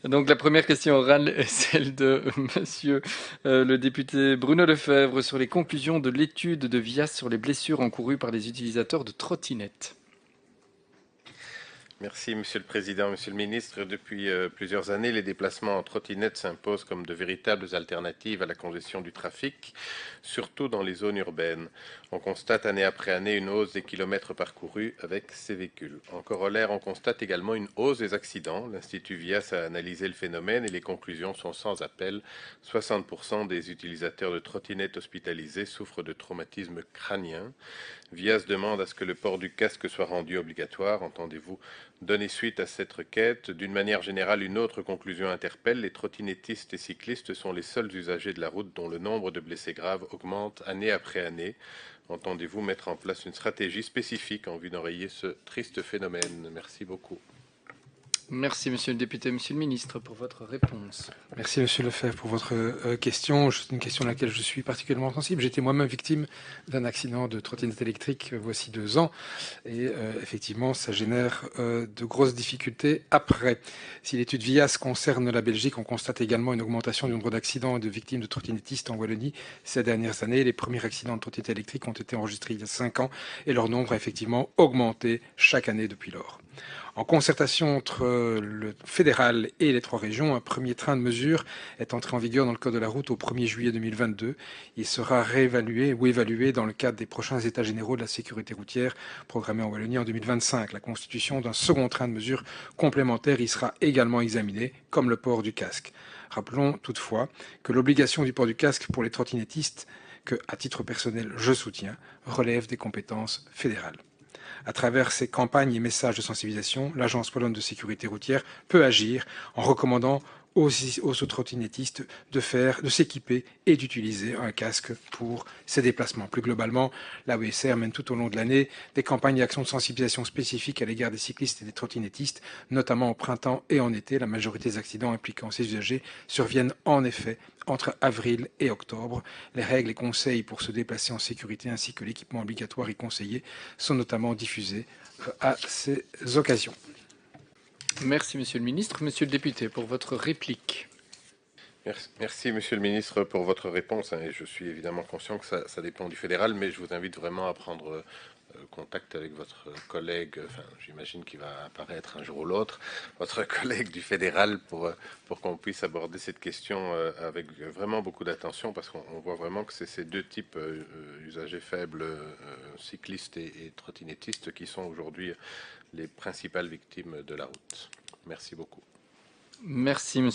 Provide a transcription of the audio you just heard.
Donc la première question orale est celle de monsieur le député Bruno Lefebvre sur les conclusions de l'étude de VIAS sur les blessures encourues par les utilisateurs de trottinettes. Merci, Monsieur le Président, Monsieur le Ministre. Depuis plusieurs années, les déplacements en trottinette s'imposent comme de véritables alternatives à la congestion du trafic, surtout dans les zones urbaines. On constate année après année une hausse des kilomètres parcourus avec ces véhicules. En corollaire, on constate également une hausse des accidents. L'Institut VIAS a analysé le phénomène et les conclusions sont sans appel. 60% des utilisateurs de trottinettes hospitalisés souffrent de traumatismes crâniens. VIAS demande à ce que le port du casque soit rendu obligatoire. Entendez-vous donner suite à cette requête? D'une manière générale, une autre conclusion interpelle. Les trottinettistes et cyclistes sont les seuls usagers de la route dont le nombre de blessés graves augmente année après année. Entendez-vous mettre en place une stratégie spécifique en vue d'enrayer ce triste phénomène? Merci beaucoup. Merci monsieur le député, monsieur le ministre, pour votre réponse. Merci Monsieur Lefebvre pour votre question. C'est une question à laquelle je suis particulièrement sensible. J'étais moi-même victime d'un accident de trottinette électrique voici 2 ans et effectivement ça génère de grosses difficultés après. Si l'étude VIAS concerne la Belgique, on constate également une augmentation du nombre d'accidents et de victimes de trottinettistes en Wallonie ces dernières années. Les premiers accidents de trottinette électrique ont été enregistrés il y a 5 ans et leur nombre a effectivement augmenté chaque année depuis lors. En concertation entre le fédéral et les 3 régions, un premier train de mesures est entré en vigueur dans le code de la route au 1er juillet 2022. Il sera réévalué ou évalué dans le cadre des prochains états généraux de la sécurité routière programmés en Wallonie en 2025. La constitution d'un second train de mesures complémentaires y sera également examinée, comme le port du casque. Rappelons toutefois que l'obligation du port du casque pour les trottinettistes, que, à titre personnel, je soutiens, relève des compétences fédérales. À travers ces campagnes et messages de sensibilisation, l'Agence wallonne de sécurité routière peut agir en recommandant aux trottinettistes de s'équiper et d'utiliser un casque pour ces déplacements. Plus globalement, l'AESR mène tout au long de l'année des campagnes et actions de sensibilisation spécifiques à l'égard des cyclistes et des trottinettistes, notamment au printemps et en été. La majorité des accidents impliquant ces usagers surviennent en effet entre avril et octobre. Les règles et conseils pour se déplacer en sécurité ainsi que l'équipement obligatoire y conseillé sont notamment diffusés à ces occasions. Merci monsieur le ministre. Monsieur le député, pour votre réplique. Merci, Monsieur le Ministre, pour votre réponse. Et je suis évidemment conscient que ça dépend du fédéral, mais je vous invite vraiment à prendre contact avec votre collègue, enfin j'imagine qu'il va apparaître un jour ou l'autre, votre collègue du fédéral pour qu'on puisse aborder cette question avec vraiment beaucoup d'attention, parce qu'on voit vraiment que c'est ces deux types usagers faibles, cyclistes et trottinettistes, qui sont aujourd'hui les principales victimes de la route. Merci beaucoup. Merci monsieur.